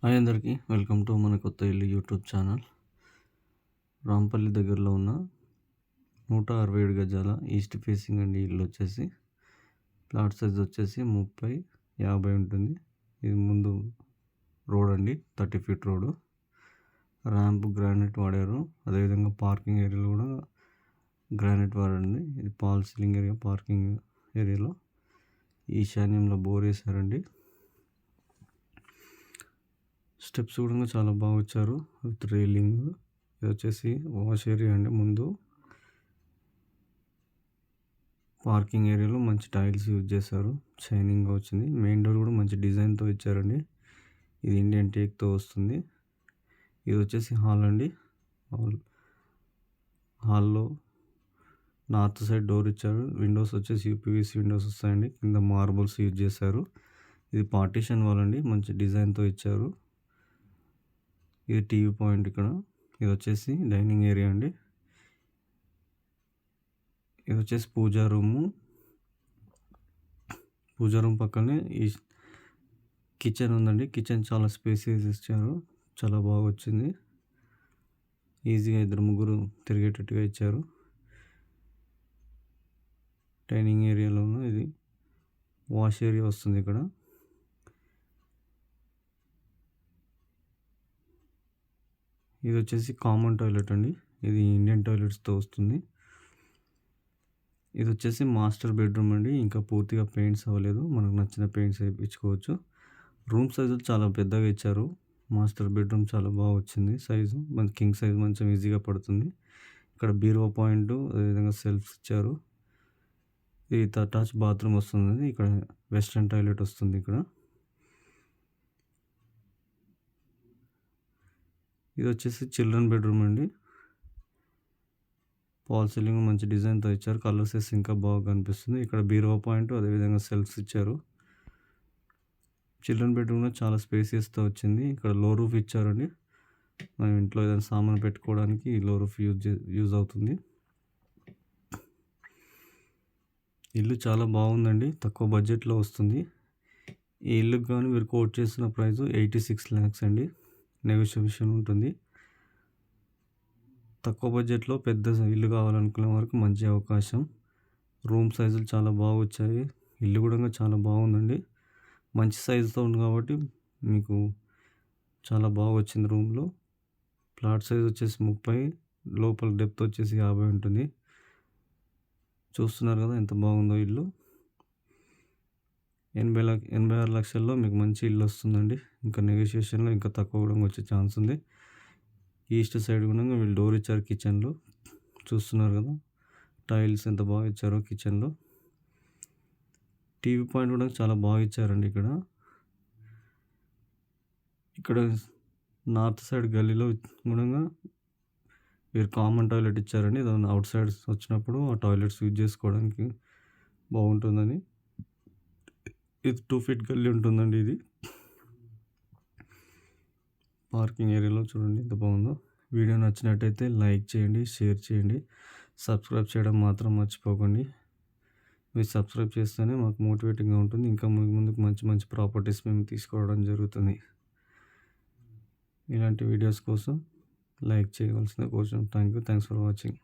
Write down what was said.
Hi అందరికీ welcome to మన కొత్త ఇల్లు యూట్యూబ్ ఛానల్. రాంపల్లి దగ్గరలో ఉన్న 167 గజాల ఈస్ట్ ఫేసింగ్ అండి ఇల్లు వచ్చేసి. ప్లాట్ సైజ్ వచ్చేసి 30-50 ఉంటుంది. ఇది ముందు రోడ్ అండి, 30 ఫీట్ రోడ్. ర్యాంప్ గ్రానైట్ వాడారు. అదేవిధంగా పార్కింగ్ ఏరియాలో కూడా గ్రానైట్ వాడండి. ఇది ఫాల్ సీలింగ్ ఏరియా. పార్కింగ్ ఏరియాలో ఈశాన్యంలో బోర్ వేశారండి. స్టెప్స్ కూడా చాలా బాగా వచ్చారు విత్ రైలింగ్. ఇది వచ్చేసి వాష్ ఏరియా అండి. ముందు పార్కింగ్ ఏరియాలో మంచి టైల్స్ యూజ్ చేశారు, షైనింగ్గా వచ్చింది. మెయిన్ డోర్ కూడా మంచి డిజైన్తో ఇచ్చారండి. ఇది ఇండియన్ టేక్తో వస్తుంది. ఇది వచ్చేసి హాల్ అండి. హాల్లో నార్త్ సైడ్ డోర్ ఇచ్చారు. విండోస్ వచ్చేసి యూపీవీసీ విండోస్ వస్తాయండి. కింద మార్బుల్స్ యూజ్ చేశారు. ఇది పార్టీషన్ వాల్ అండి, మంచి డిజైన్తో ఇచ్చారు. ఇది టీవీ పాయింట్ ఇక్కడ. ఇది వచ్చేసి డైనింగ్ ఏరియా అండి. ఇది వచ్చేసి పూజా రూము. పూజా రూమ్ పక్కనే ఈ కిచెన్ ఉందండి. కిచెన్ చాలా స్పేసియస్ ఇచ్చారు, చాలా బాగా వచ్చింది. ఈజీగా 2-3 తిరిగేటట్టుగా ఇచ్చారు. డైనింగ్ ఏరియాలోనూ ఇది వాష్ ఏరియా వస్తుంది ఇక్కడ. ఇది వచ్చేసి కామన్ టాయిలెట్ అండి. ఇది ఇండియన్ టాయిలెట్స్తో వస్తుంది. ఇది వచ్చేసి మాస్టర్ బెడ్రూమ్ అండి. ఇంకా పూర్తిగా పెయింట్స్ అవ్వలేదు, మనకు నచ్చిన పెయింట్స్ వేయించుకోవచ్చు. రూమ్ సైజు చాలా పెద్దగా ఇచ్చారు. మాస్టర్ బెడ్రూమ్ చాలా బాగా వచ్చింది సైజు. మన కింగ్ సైజ్ మంచం ఈజీగా పడుతుంది. ఇక్కడ బీరువా పాయింట్, అదేవిధంగా సెల్ఫ్స్ ఇచ్చారు. ఇది అటాచ్ బాత్రూమ్ వస్తుంది. ఇక్కడ వెస్ట్రన్ టాయిలెట్ వస్తుంది. ఇక్కడ ఇది వచ్చేసి చిల్డ్రన్ బెడ్రూమ్ అండి. ఫాల్ సీలింగ్ మంచి డిజైన్తో ఇచ్చారు. కలర్స్ వేసి ఇంకా బాగా కనిపిస్తుంది. ఇక్కడ బీరువా పాయింట్, అదేవిధంగా సెల్ఫ్స్ ఇచ్చారు. చిల్డ్రన్ బెడ్రూమ్లో చాలా స్పేసియస్తో వచ్చింది. ఇక్కడ లో రూఫ్ ఇచ్చారండి. మనం ఇంట్లో ఏదైనా సామాన్ పెట్టుకోవడానికి లో రూఫ్ యూజ్ అవుతుంది. ఇల్లు చాలా బాగుందండి, తక్కువ బడ్జెట్లో వస్తుంది. ఈ ఇల్లుకి కానీ మీరు కోట్ చేసిన ప్రైస్ 86 lakhs అండి. నెగోషియేషన్ ఉంటుంది. తక్కువ బడ్జెట్లో పెద్ద ఇల్లు కావాలనుకునే వరకు మంచి అవకాశం. రూమ్ సైజులు చాలా బాగా వచ్చాయి. ఇల్లు కూడా చాలా బాగుందండి. మంచి సైజుతో ఉంది కాబట్టి మీకు చాలా బాగా వచ్చింది. రూమ్లో ప్లాట్ సైజ్ వచ్చేసి 30, లోపల డెప్త్ వచ్చేసి 50 ఉంటుంది. చూస్తున్నారు కదా ఎంత బాగుందో ఇల్లు. 86 లక్షల్లో మీకు మంచి ఇల్లు వస్తుందండి. ఇంకా నెగోషియేషన్లో ఇంకా తక్కువ కూడా వచ్చే ఛాన్స్ ఉంది. ఈస్ట్ సైడ్ కూడా వీళ్ళు డోర్ ఇచ్చారు కిచెన్లో. చూస్తున్నారు కదా టైల్స్ ఎంత బాగా ఇచ్చారో కిచెన్లో. టీవీ పాయింట్ కూడా చాలా బాగా ఇచ్చారండి. ఇక్కడ నార్త్ సైడ్ గల్లీలో కూడా మీరు కామన్ టాయిలెట్ ఇచ్చారండి. దాని అవుట్ సైడ్ వచ్చినప్పుడు ఆ టాయిలెట్స్ యూజ్ చేసుకోవడానికి బాగుంటుందని. ఇది 2 feet గల్లీ ఉంటుందండి. ఇది పార్కింగ్ ఏరియాలో చూడండి ఎంత బాగుందో. వీడియో నచ్చినట్టయితే లైక్ చేయండి, షేర్ చేయండి, సబ్స్క్రైబ్ చేయడం మాత్రం మర్చిపోకండి. మీరు సబ్స్క్రైబ్ చేస్తేనే మాకు మోటివేటింగ్గా ఉంటుంది. ఇంకా ముందుకు మంచి మంచి ప్రాపర్టీస్ మేము తీసుకోవడం జరుగుతుంది. ఇలాంటి వీడియోస్ కోసం లైక్ చేయవలసిన కోసం థ్యాంక్స్ ఫర్ వాచింగ్.